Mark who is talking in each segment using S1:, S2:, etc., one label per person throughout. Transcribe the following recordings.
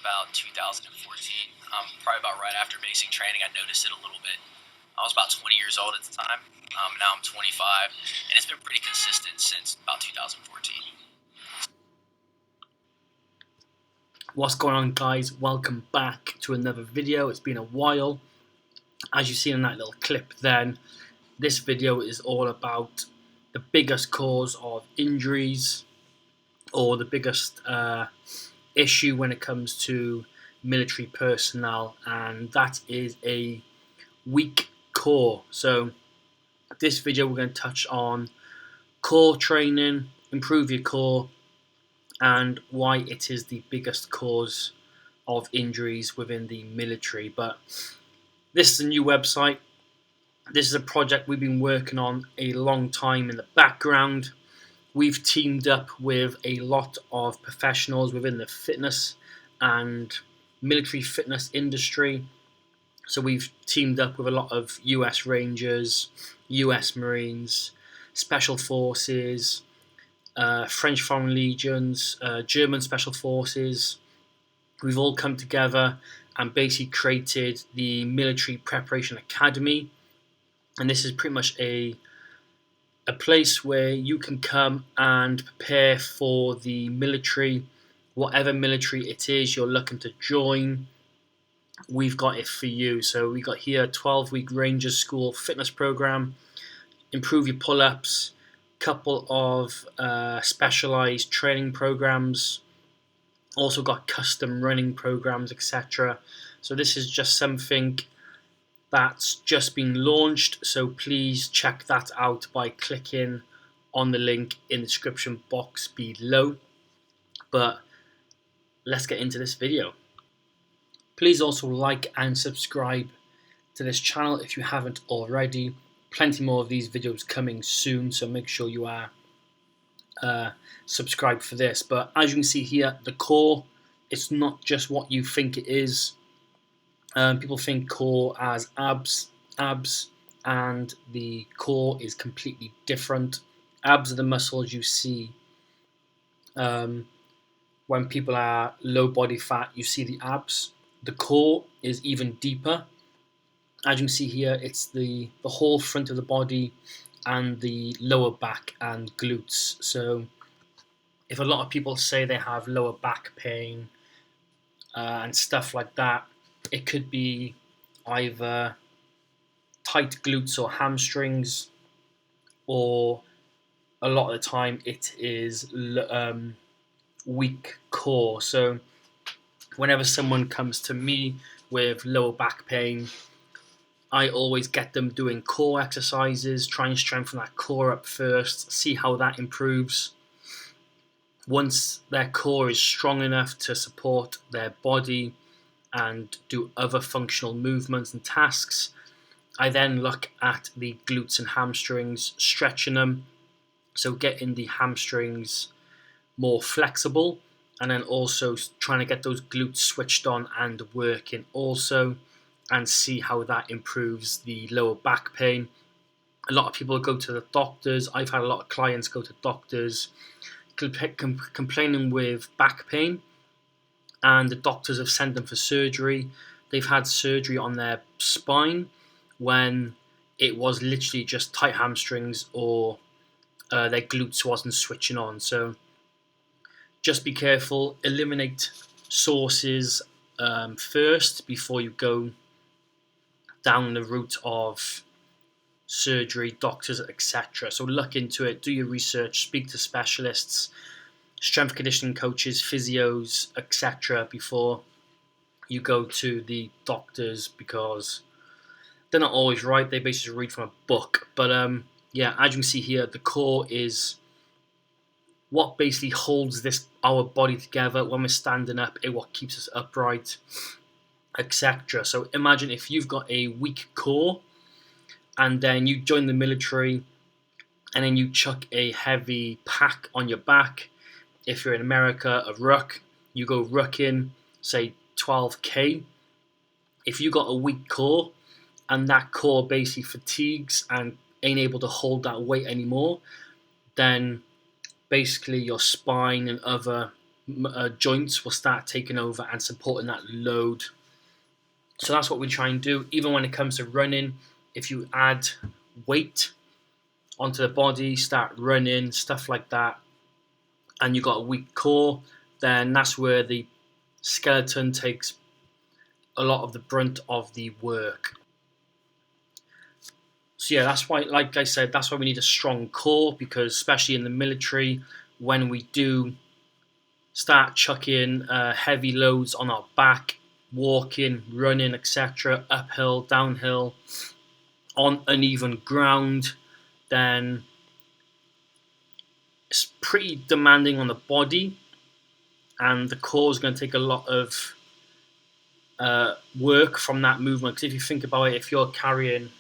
S1: about 2014. Probably about right after basic training, I noticed it a little bit. I was about 20 years old at the time. Now I'm 25, and it's been pretty consistent since about 2014.
S2: What's going on, guys? Welcome back to another video. It's been a while. As you see in that little clip then, this video is all about the biggest cause of injuries, or the biggest issue when it comes to military personnel, and that is a weak core. So this video we're going to touch on core training, improve your core, and why it is the biggest cause of injuries within the military. But this is a new website. This is a project we've been working on a long time in the background. We've teamed up with a lot of professionals within the fitness and military fitness industry. So we've teamed up with a lot of US Rangers, US Marines, Special Forces, French Foreign Legions, German Special Forces. We've all come together and basically created the Military Preparation Academy. And this is pretty much a place where you can come and prepare for the military, whatever military it is you're looking to join. We've got it for you. So we got here a 12-week Rangers School fitness program, improve your pull-ups, couple of specialized training programs, also got custom running programs, etc. So this is just something that's just been launched, so please check that out by clicking on the link in the description box below. But let's get into this video. Please also like and subscribe to this channel if you haven't already. Plenty more of these videos coming soon, so make sure you are subscribed for this. But as you can see here, the core, it's not just what you think it is. People think core as abs, and the core is completely different. Abs are the muscles you see when people are low body fat. You see the abs. The core is even deeper. As you can see here, it's the whole front of the body and the lower back and glutes. So if a lot of people say they have lower back pain and stuff like that, it could be either tight glutes or hamstrings, or a lot of the time it is weak core. So whenever someone comes to me with lower back pain, I always get them doing core exercises, try and strengthen that core up first, see how that improves. Once their core is strong enough to support their body and do other functional movements and tasks, I then look at the glutes and hamstrings, stretching them, so getting the hamstrings more flexible, and then also trying to get those glutes switched on and working also, and see how that improves the lower back pain. A lot of people go to the doctors. I've had a lot of clients go to doctors complaining with back pain, and the doctors have sent them for surgery. They've had surgery on their spine when it was literally just tight hamstrings, or their glutes wasn't switching on. So just be careful. Eliminate sources first before you go down the route of surgery, doctors, etc. So look into it, do your research, speak to specialists, strength conditioning coaches, physios, etc. before you go to the doctors, because they're not always right. They basically read from a book. But yeah, as you can see here, the core is what basically holds our body together when we're standing up, and what keeps us upright, etc. So imagine if you've got a weak core and then you join the military and then you chuck a heavy pack on your back. If you're in America, a ruck, you go rucking, say 12K. If you got a weak core and that core basically fatigues and ain't able to hold that weight anymore, then basically your spine and other joints will start taking over and supporting that load. So that's what we try and do. Even when it comes to running, if you add weight onto the body, start running, stuff like that, and you've got a weak core, then that's where the skeleton takes a lot of the brunt of the work. So yeah, that's why, like I said, that's why we need a strong core, because especially in the military, when we do start chucking heavy loads on our back, walking, running, etc., uphill, downhill, on uneven ground, then it's pretty demanding on the body, and the core is going to take a lot of work from that movement. Because if you think about it, if you're carrying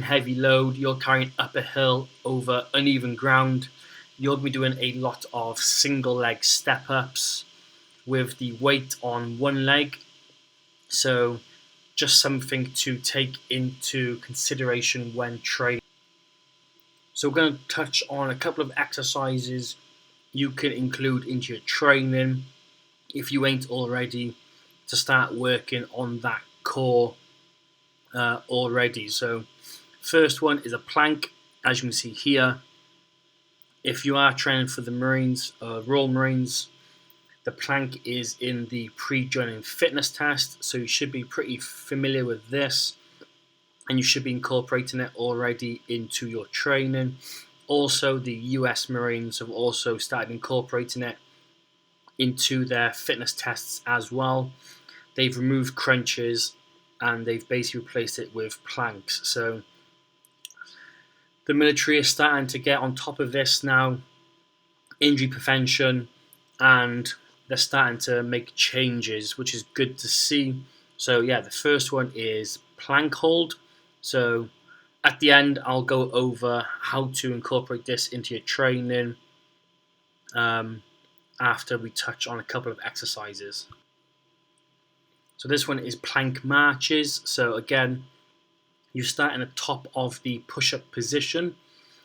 S2: heavy load, you're carrying up a hill over uneven ground, you'll be doing a lot of single leg step ups with the weight on one leg. So just something to take into consideration when training. So we're going to touch on a couple of exercises you can include into your training if you ain't already, to start working on that core already. So first one is a plank, as you can see here. If you are training for the Marines, Royal Marines, the plank is in the pre-joining fitness test, so you should be pretty familiar with this, and you should be incorporating it already into your training. Also, the US Marines have also started incorporating it into their fitness tests as well. They've removed crunches and they've basically replaced it with planks. So the military is starting to get on top of this now, injury prevention, and they're starting to make changes, which is good to see. So yeah, the first one is plank hold. So at the end, I'll go over how to incorporate this into your training after we touch on a couple of exercises. So this one is plank marches. So again, you start in the top of the push-up position.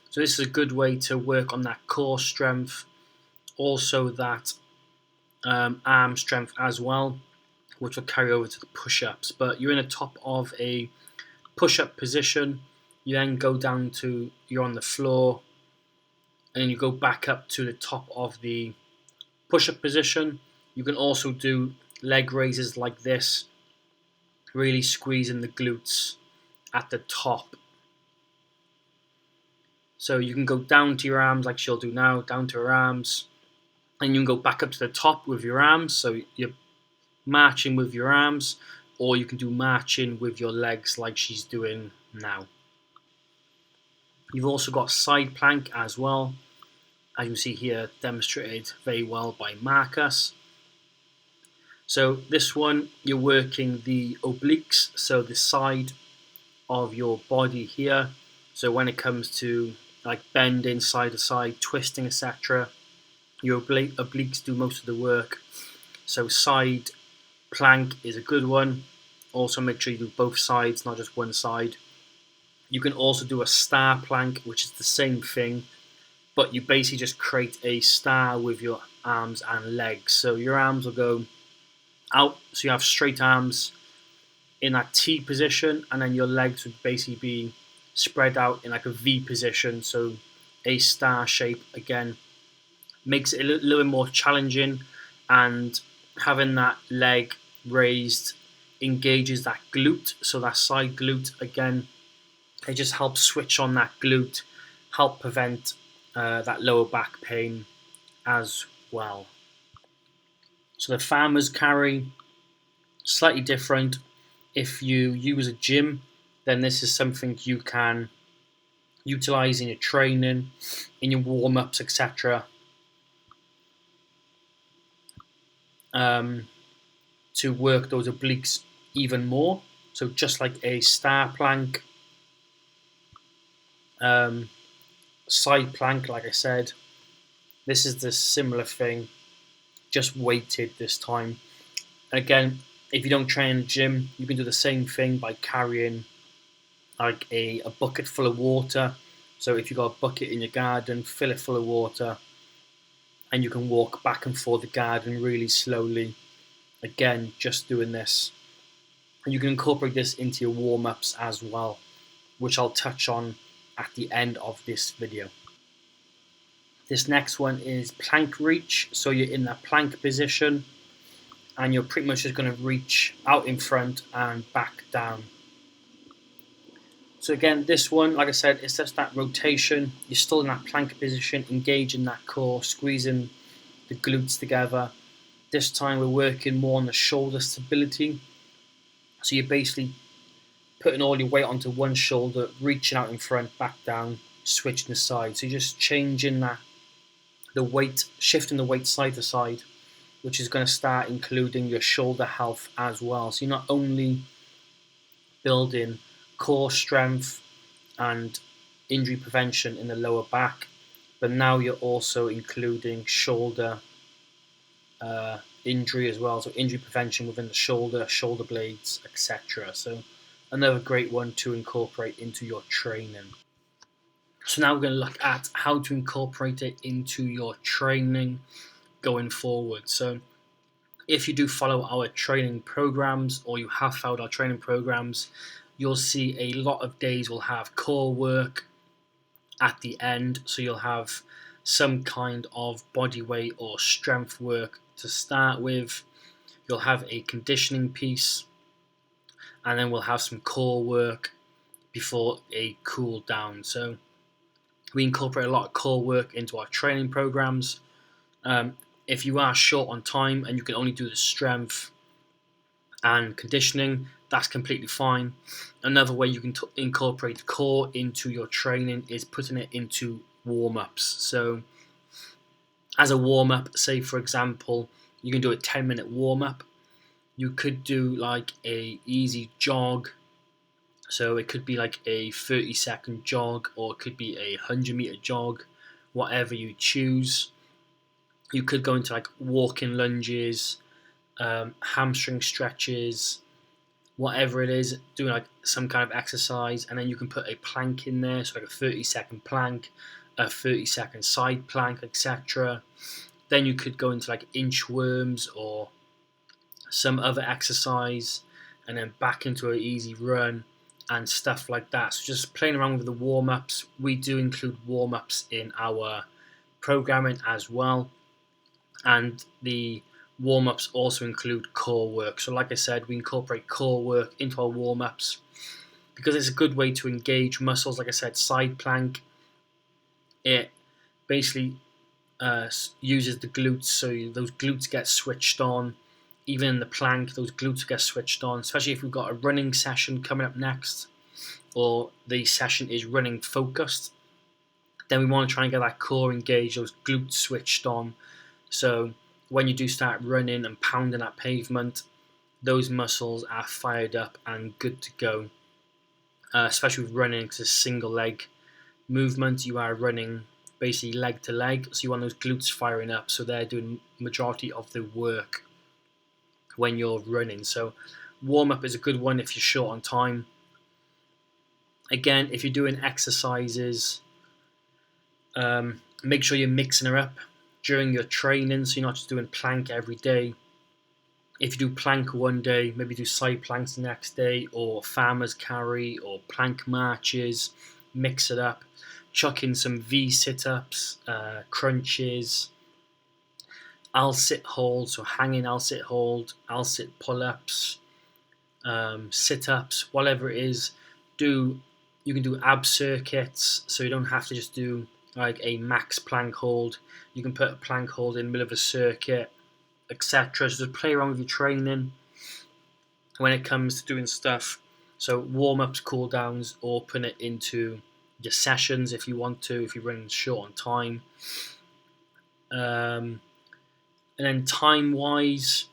S2: So this is a good way to work on that core strength, also that arm strength as well, which will carry over to the push-ups. But you're in the top of a push-up position, you then go down to, you're on the floor, and then you go back up to the top of the push-up position. You can also do leg raises like this, really squeezing the glutes at the top. So you can go down to your arms like she'll do now, down to her arms, and you can go back up to the top with your arms. So you're marching with your arms, or you can do marching with your legs like she's doing now. You've also got side plank as well, as you can see here, demonstrated very well by Marcus. So this one, you're working the obliques, so the side of your body here. So when it comes to like bending side to side, twisting, etc., your obliques do most of the work. So side plank is a good one. Also make sure you do both sides, not just one side. You can also do a star plank, which is the same thing, but you basically just create a star with your arms and legs. So your arms will go out, so you have straight arms in that T position, and then your legs would basically be spread out in like a V position, so a star shape. Again, makes it a little bit more challenging, and having that leg raised engages that glute, so that side glute. Again, it just helps switch on that glute, help prevent that lower back pain as well. So the farmer's carry, slightly different. If you use a gym, then this is something you can utilize in your training, in your warm-ups, etc., to work those obliques even more. So just like a star plank, side plank, like I said, this is the similar thing, just weighted this time. Again, if you don't train in the gym, you can do the same thing by carrying like a bucket full of water. So if you've got a bucket in your garden, fill it full of water, and you can walk back and forth the garden really slowly. Again, just doing this. And you can incorporate this into your warm-ups as well, which I'll touch on at the end of this video. This next one is plank reach. So you're in that plank position and you're pretty much just going to reach out in front and back down. So again, this one, like I said, it's just that rotation. You're still in that plank position, engaging that core, squeezing the glutes together. This time we're working more on the shoulder stability. So you're basically putting all your weight onto one shoulder, reaching out in front, back down, switching the side. So you're just changing the weight, shifting the weight side to side, which is going to start including your shoulder health as well. So you're not only building core strength and injury prevention in the lower back, but now you're also including shoulder injury as well. So injury prevention within the shoulder blades, etc. So another great one to incorporate into your training. So now we're going to look at how to incorporate it into your training going forward. So if you do follow our training programs, or you have followed our training programs, you'll see a lot of days will have core work at the end. So you'll have some kind of body weight or strength work to start with. You'll have a conditioning piece, and then we'll have some core work before a cool down. So we incorporate a lot of core work into our training programs. If you are short on time and you can only do the strength and conditioning, that's completely fine. Another way you can incorporate core into your training is putting it into warm-ups. So as a warm-up, say for example, you can do a 10-minute warm-up. You could do like a easy jog. So it could be like a 30-second jog, or it could be a 100-meter jog, whatever you choose. You could go into like walking lunges, hamstring stretches, whatever it is, doing like some kind of exercise, and then you can put a plank in there, so like a 30-second plank, a 30-second side plank, etc. Then you could go into like inchworms or some other exercise, and then back into an easy run and stuff like that. So just playing around with the warm-ups. We do include warm-ups in our programming as well, and the warm-ups also include core work. So like I said, we incorporate core work into our warm-ups because it's a good way to engage muscles. Like I said, side plank, it basically uses the glutes, so those glutes get switched on. Even in the plank, those glutes get switched on, especially if we've got a running session coming up next, or the session is running focused. Then we want to try and get that core engaged, those glutes switched on. So when you do start running and pounding that pavement, those muscles are fired up and good to go. Especially with running, because it's a single leg movement. You are running basically leg to leg, so you want those glutes firing up, so they're doing majority of the work when you're running. So warm-up is a good one if you're short on time. Again, if you're doing exercises, make sure you're mixing her up during your training, so you're not just doing plank every day. If you do plank one day, maybe do side planks the next day, or farmer's carry, or plank marches. Mix it up. Chuck in some V sit-ups, crunches, I'll sit hold, so hanging I'll sit hold, I'll sit pull-ups, sit-ups, whatever it is. You can do ab circuits, so you don't have to just do like a max plank hold. You can put a plank hold in the middle of a circuit, etc. So just play around with your training when it comes to doing stuff. So warm-ups, cool-downs, or put it into your sessions if you want to, if you're running short on time. And then time-wise,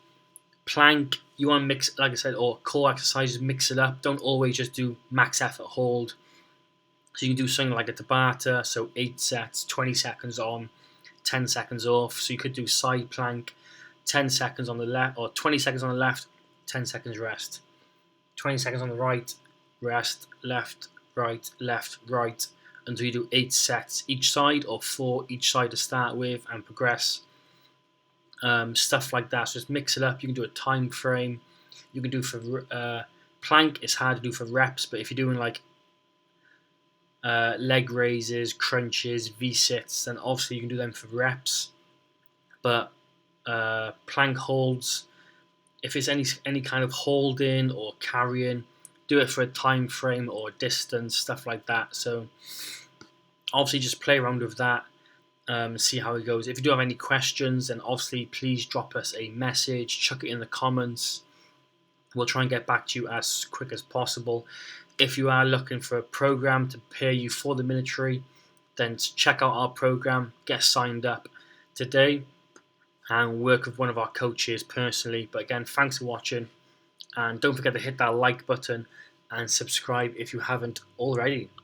S2: plank, you want to mix, like I said, or core exercises, mix it up. Don't always just do max effort hold. So you can do something like a Tabata, so 8 sets, 20 seconds on, 10 seconds off. So you could do side plank, 10 seconds on the left, or 20 seconds on the left, 10 seconds rest. 20 seconds on the right, rest, left, right, until you do 8 sets each side, or 4 each side to start with, and progress. Stuff like that. So just mix it up. You can do a time frame. You can do for plank. It's hard to do for reps, but if you're doing like leg raises, crunches, V-sits, then obviously you can do them for reps. But plank holds, if it's any kind of holding or carrying, do it for a time frame or distance, stuff like that. So obviously just play around with that, see how it goes. If you do have any questions, then obviously please drop us a message, chuck it in the comments. We'll try and get back to you as quick as possible. If you are looking for a program to prepare you for the military, then check out our program, get signed up today, and work with one of our coaches personally. But again, thanks for watching, and don't forget to hit that like button and subscribe if you haven't already.